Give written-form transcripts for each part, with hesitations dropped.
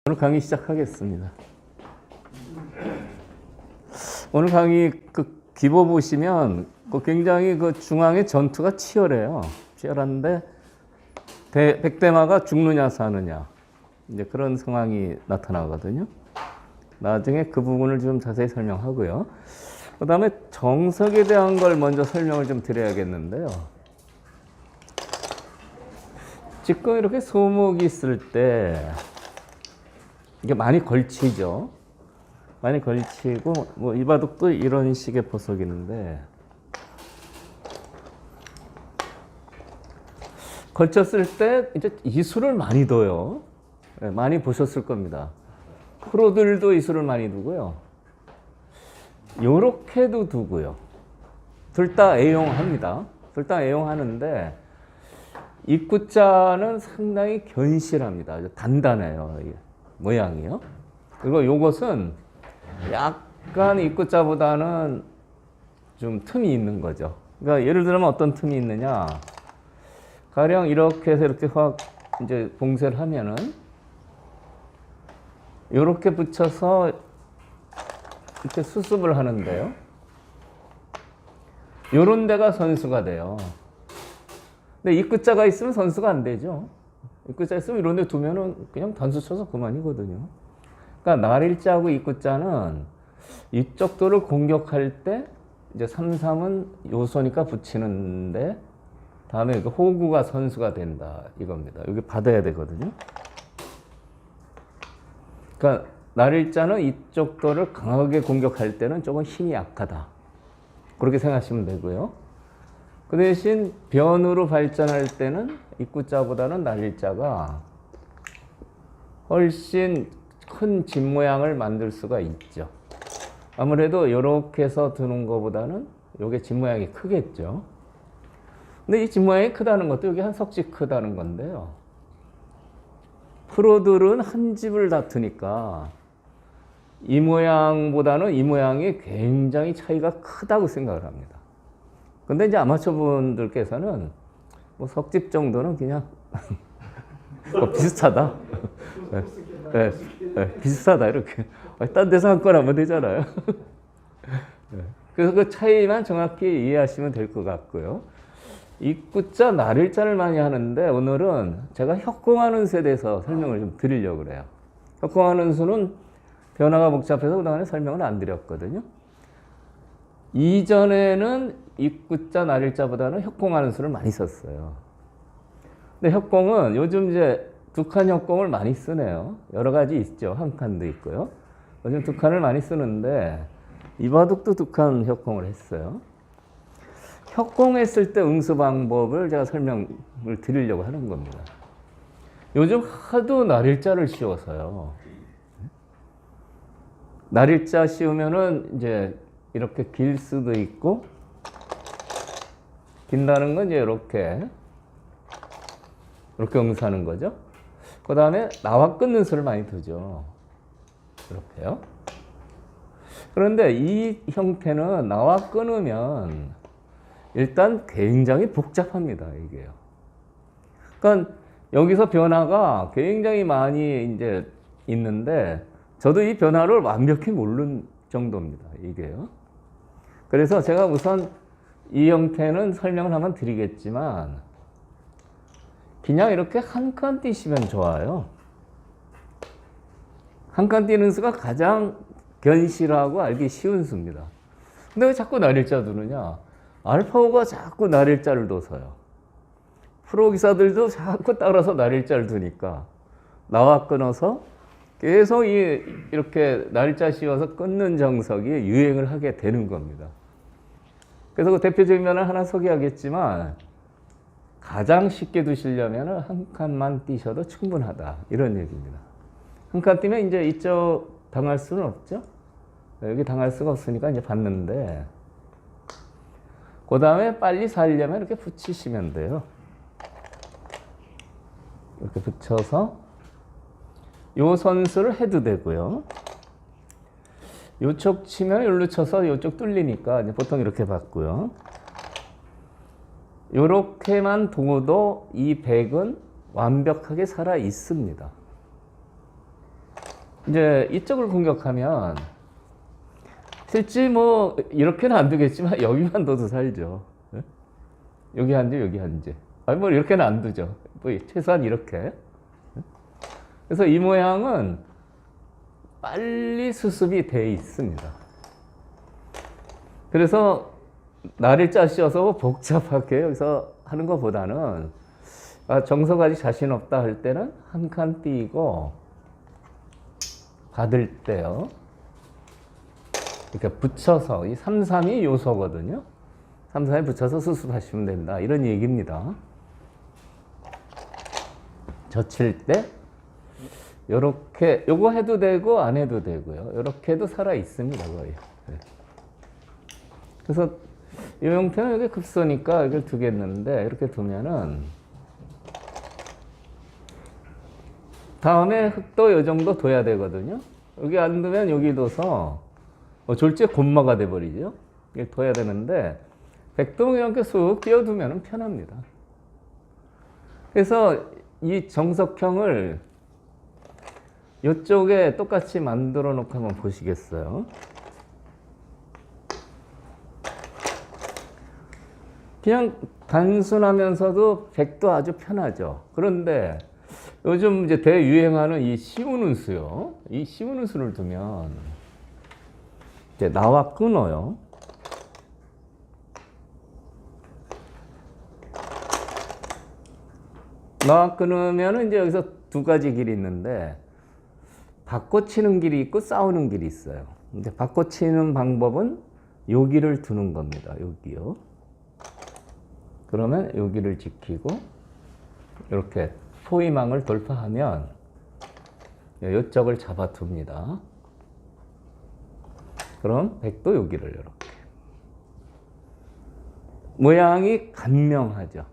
오늘 강의 시작하겠습니다. 오늘 강의 그 기보 보시면 굉장히 그 중앙의 전투가 치열해요. 치열한데 백대마가 죽느냐 사느냐 이제 그런 상황이 나타나거든요. 나중에 그 부분을 좀 자세히 설명하고요. 그 다음에 정석에 대한 걸 먼저 설명을 좀 드려야겠는데요. 지금 이렇게 소목이 있을 때 이게 많이 걸치죠. 많이 걸치고 뭐 이 바둑도 이런 식의 보석인데 걸쳤을 때 이제 이수를 많이 둬요. 네, 많이 보셨을 겁니다. 프로들도 이수를 많이 두고요. 요렇게도 두고요. 둘 다 애용합니다. 둘 다 애용하는데 입구자는 상당히 견실합니다. 단단해요. 모양이요. 그리고 요것은 약간 입구자보다는 좀 틈이 있는 거죠. 그러니까 예를 들면 어떤 틈이 있느냐. 가령 이렇게 해서 이렇게 확 이제 봉쇄를 하면은 요렇게 붙여서 이렇게 수습을 하는데요. 요런 데가 선수가 돼요. 근데 입구자가 있으면 선수가 안 되죠. 입구자 있으면 이런 데 두면은 그냥 단수 쳐서 그만이거든요. 그러니까 날일자하고 입구자는 이쪽 도를 공격할 때 이제 3-3은 요소니까 붙이는데 다음에 호구가 선수가 된다 이겁니다. 여기 받아야 되거든요. 그러니까 날일자는 이쪽 도를 강하게 공격할 때는 조금 힘이 약하다. 그렇게 생각하시면 되고요. 그 대신 변으로 발전할 때는 입구자보다는 날일자가 훨씬 큰 집 모양을 만들 수가 있죠. 아무래도 이렇게 해서 두는 것보다는 이게 집 모양이 크겠죠. 근데 이 집 모양이 크다는 것도 여기 한 석집 크다는 건데요. 프로들은 한 집을 다투니까 이 모양보다는 이 모양이 굉장히 차이가 크다고 생각을 합니다. 근데 이제 아마추어 분들께서는 뭐 석집 정도는 그냥 비슷하다. 네, 비슷하다 이렇게. 딴 데서 한 건 하면 되잖아요. 그래서 그 차이만 정확히 이해하시면 될 것 같고요. 입구자, 날일자를 많이 하는데 오늘은 제가 협공하는 수에 대해서 설명을 좀 드리려고 그래요. 협공하는 수는 변화가 복잡해서 그동안에 설명을 안 드렸거든요. 이전에는 입구자, 날일자보다는 협공하는 수를 많이 썼어요. 근데 협공은 요즘 이제 두 칸 협공을 많이 쓰네요. 여러 가지 있죠. 한 칸도 있고요. 요즘 두 칸을 많이 쓰는데 이 바둑도 두 칸 협공을 했어요. 협공했을 때 응수 방법을 제가 설명을 드리려고 하는 겁니다. 요즘 하도 날일자를 씌워서요. 날일자 씌우면은 이제 이렇게 길 수도 있고, 긴다는 건 이제 이렇게 응수하는 거죠. 그 다음에 나와 끊는 수를 많이 두죠. 이렇게요. 그런데 이 형태는 나와 끊으면 일단 굉장히 복잡합니다, 이게요. 그러니까 여기서 변화가 굉장히 많이 이제 있는데 저도 이 변화를 완벽히 모르는 정도입니다, 이게요. 그래서 제가 우선 이 형태는 설명을 한번 드리겠지만 그냥 이렇게 한 칸 띄시면 좋아요. 한 칸 띄는 수가 가장 견실하고 알기 쉬운 수입니다. 근데 왜 자꾸 날일자 두느냐? 알파고가 자꾸 날일자를 둬서요. 프로 기사들도 자꾸 따라서 날일자를 두니까 나와 끊어서 계속 이렇게 날일자 씌워서 끊는 정석이 유행을 하게 되는 겁니다. 그래서 그 대표적인 면을 하나 소개하겠지만 가장 쉽게 두시려면 한 칸만 띄셔도 충분하다 이런 얘기입니다. 한 칸 띄면 이제 이쪽 당할 수는 없죠. 여기 당할 수가 없으니까 이제 받는데 그 다음에 빨리 살려면 이렇게 붙이시면 돼요. 이렇게 붙여서 요 선수를 해도 되고요. 요쪽 치면 여기로 쳐서 요쪽 뚫리니까 이제 보통 이렇게 받고요. 요렇게만 둬도 이 백은 완벽하게 살아 있습니다. 이제 이쪽을 공격하면 실제 뭐 이렇게는 안 되겠지만 여기만 둬도 살죠. 예? 여기 한 제, 여기 한 제. 아니 뭐 이렇게는 안 두죠. 뭐 최소한 이렇게. 예? 그래서 이 모양은 빨리 수습이 돼 있습니다. 그래서 날일자 씌워서 복잡하게 여기서 하는 것보다는 정석 아직 자신 없다 할 때는 한 칸 띄고 받을 때요. 이렇게 붙여서 이 3, 3이 요소거든요. 3, 3에 붙여서 수습하시면 된다. 이런 얘기입니다. 젖힐 때 요렇게 요거 해도 되고 안 해도 되고요. 요렇게 해도 살아 있습니다. 거의. 네. 그래서 이 형태는 여기 급소니까 이걸 두겠는데 이렇게 두면은 다음에 흙도 요 정도 둬야 되거든요. 여기 안 두면 여기 둬서 졸지에 곤마가 돼버리죠. 이걸 둬야 되는데 백도 이렇게 쑥 띄워두면 편합니다. 그래서 이 정석형을 이쪽에 똑같이 만들어 놓고 한번 보시겠어요? 그냥 단순하면서도 백도 아주 편하죠. 그런데 요즘 이제 대유행하는 이 씌우는 수요. 이 씌우는 수를 두면 이제 나와 끊어요. 나와 끊으면 이제 여기서 두 가지 길이 있는데 바꿔치는 길이 있고 싸우는 길이 있어요. 근데 바꿔치는 방법은 여기를 두는 겁니다. 여기요. 그러면 여기를 지키고 이렇게 포위망을 돌파하면 이쪽을 잡아둡니다. 그럼 백도 여기를 이렇게. 모양이 간명하죠.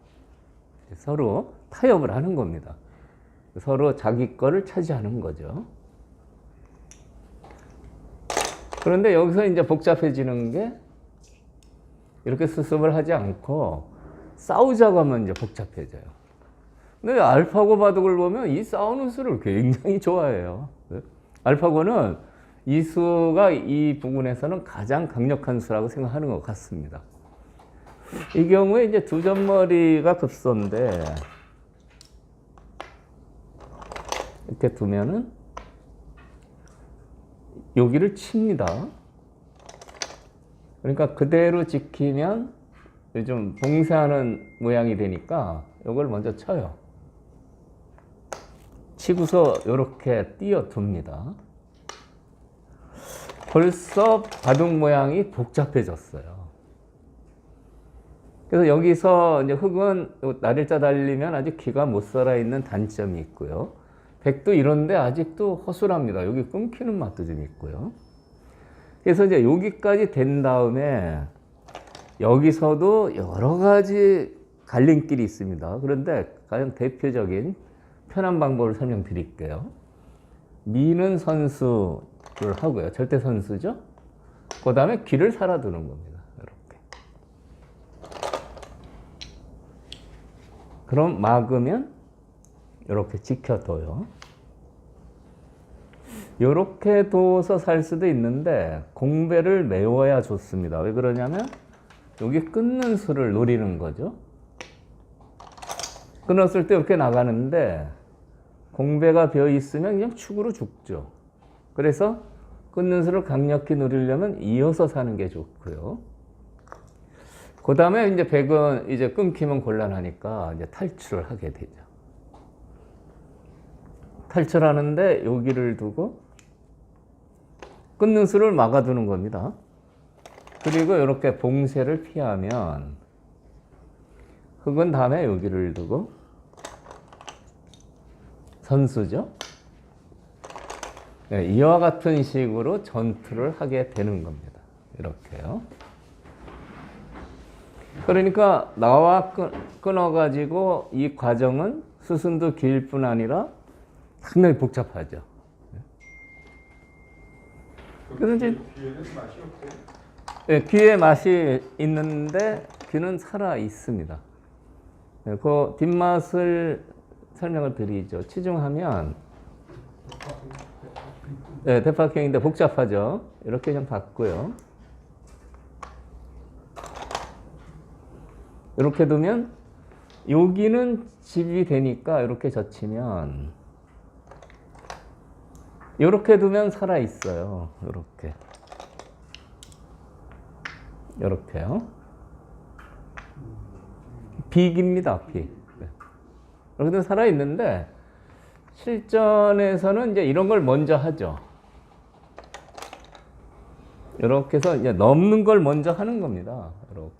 서로 타협을 하는 겁니다. 서로 자기 거를 차지하는 거죠. 그런데 여기서 이제 복잡해지는 게 이렇게 수습을 하지 않고 싸우자고 하면 이제 복잡해져요. 근데 알파고 바둑을 보면 이 싸우는 수를 굉장히 좋아해요. 알파고는 이 수가 이 부분에서는 가장 강력한 수라고 생각하는 것 같습니다. 이 경우에 이제 두 점머리가 급소인데 이렇게 두면은 여기를 칩니다. 그러니까 그대로 지키면 좀 봉쇄하는 모양이 되니까 이걸 먼저 쳐요. 치고서 이렇게 띄어둡니다. 벌써 바둑 모양이 복잡해졌어요. 그래서 여기서 이제 흙은 날일자 달리면 아직 기가 못 살아있는 단점이 있고요. 백도 이런데 아직도 허술합니다. 여기 끊기는 맛도 좀 있고요. 그래서 이제 여기까지 된 다음에 여기서도 여러 가지 갈림길이 있습니다. 그런데 가장 대표적인 편한 방법을 설명드릴게요. 미는 선수를 하고요. 절대 선수죠. 그 다음에 귀를 살아두는 겁니다. 이렇게. 그럼 막으면 이렇게 지켜둬요. 이렇게 둬서 살 수도 있는데 공배를 메워야 좋습니다. 왜 그러냐면 여기 끊는 수를 노리는 거죠. 끊었을 때 이렇게 나가는데 공배가 비어 있으면 그냥 축으로 죽죠. 그래서 끊는 수를 강력히 누리려면 이어서 사는 게 좋고요. 그 다음에 이제 백은 이제 끊기면 곤란하니까 이제 탈출을 하게 되죠. 탈출하는데 여기를 두고 끊는 수를 막아두는 겁니다. 그리고 이렇게 봉쇄를 피하면 흙은 다음에 여기를 두고 선수죠. 네, 이와 같은 식으로 전투를 하게 되는 겁니다. 이렇게요. 그러니까 나와 끊어가지고 이 과정은 수순도 길 뿐 아니라 상당히 복잡하죠. 그래서 이제 귀에는 맛이 없어요? 네, 귀에 맛이 있는데 귀는 살아 있습니다. 네, 그 뒷맛을 설명을 드리죠. 치중하면 네, 대팍형인데 복잡하죠. 이렇게 그냥 받고요. 이렇게 두면 여기는 집이 되니까 이렇게 젖히면 이렇게 두면 살아 있어요. 이렇게. 이렇게요. 빅입니다. 빅. 이렇게 두면 살아 있는데 실전에서는 이제 이런 걸 먼저 하죠. 이렇게 해서 이제 넘는 걸 먼저 하는 겁니다. 이렇게.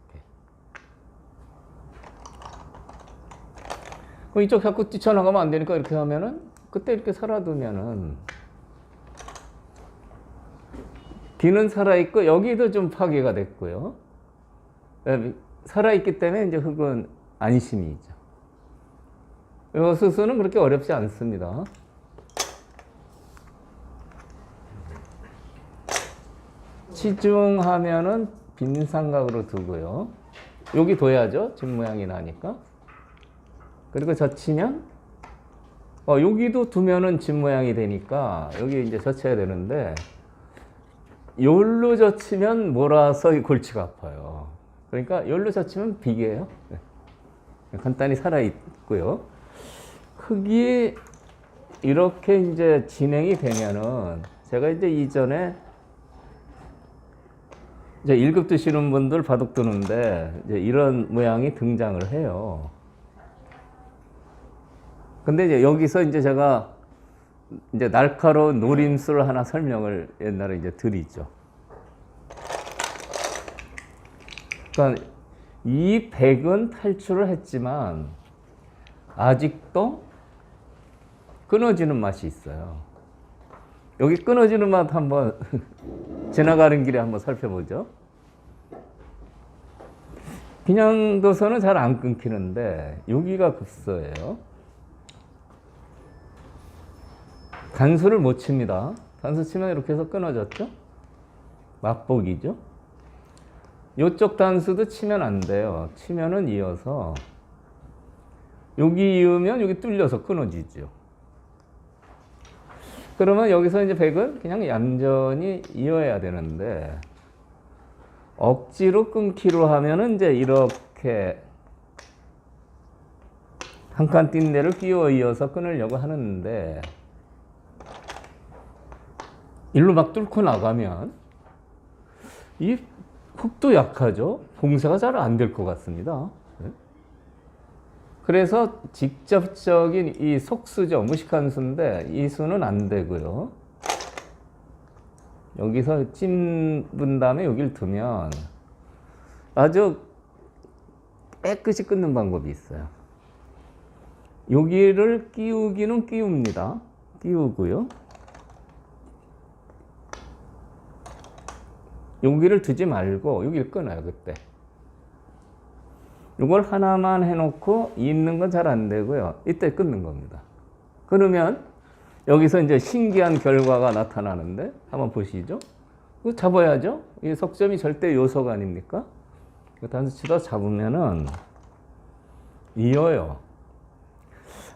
그럼 이쪽 자꾸 뛰쳐나가면 안 되니까 이렇게 하면은 그때 이렇게 살아두면은 B는 살아있고 여기도 좀 파괴가 됐고요. 살아있기 때문에 이제 흙은 안심이죠. 이 수수는 그렇게 어렵지 않습니다. 치중하면은 빈 삼각으로 두고요. 여기 둬야죠. 집 모양이 나니까. 그리고 젖히면 여기도 두면은 집 모양이 되니까 여기 이제 젖혀야 되는데 요로 젖히면 몰아서 이 골치가 아파요. 그러니까 요로 젖히면 빅이에요. 간단히 살아 있고요. 흙이 이렇게 이제 진행이 되면은 제가 이제 이전에 이제 1급 드시는 분들 바둑 두는데 이제 이런 모양이 등장을 해요. 근데 이제 여기서 이제 제가 이제 날카로운 노림수를 하나 설명을 옛날에 이제 드리죠. 그러니까 이 백은 탈출을 했지만 아직도 끊어지는 맛이 있어요. 여기 끊어지는 맛 한번 지나가는 길에 한번 살펴보죠. 그냥 둬서는 잘 안 끊기는데 여기가 급소예요. 단수를 못 칩니다. 단수 치면 이렇게 해서 끊어졌죠? 맛보기죠? 이쪽 단수도 치면 안 돼요. 치면은 이어서 여기 이으면 여기 뚫려서 끊어지죠. 그러면 여기서 이제 백은 그냥 얌전히 이어야 되는데 억지로 끊기로 하면은 이제 이렇게 한 칸 띈 데를 끼워 이어서 끊으려고 하는데 일로 막 뚫고 나가면 이 흙도 약하죠. 봉쇄가 잘 안 될 것 같습니다. 그래서 직접적인 이 속수죠. 무식한 수인데 이 수는 안 되고요. 여기서 찜분 다음에 여기를 두면 아주 깨끗이 끊는 방법이 있어요. 여기를 끼우기는 끼웁니다. 끼우고요. 여기를 두지 말고 여기를 끊어요. 그때. 이걸 하나만 해놓고 있는 건 잘 안 되고요. 이때 끊는 겁니다. 그러면 여기서 이제 신기한 결과가 나타나는데 한번 보시죠. 이거 잡아야죠. 이 석점이 절대 요소가 아닙니까? 단수 치다 잡으면은 이어요.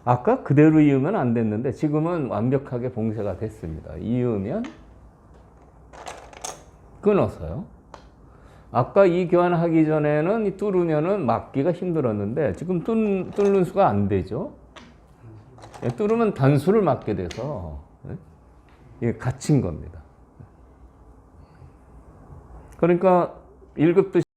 아까 그대로 이으면 안 됐는데 지금은 완벽하게 봉쇄가 됐습니다. 이으면 끊어서요. 아까 이 교환하기 전에는 이 뚫으면은 막기가 힘들었는데 지금 뚫는 수가 안 되죠. 뚫으면 단수를 맞게 돼서 이게 갇힌 겁니다. 그러니까 1급도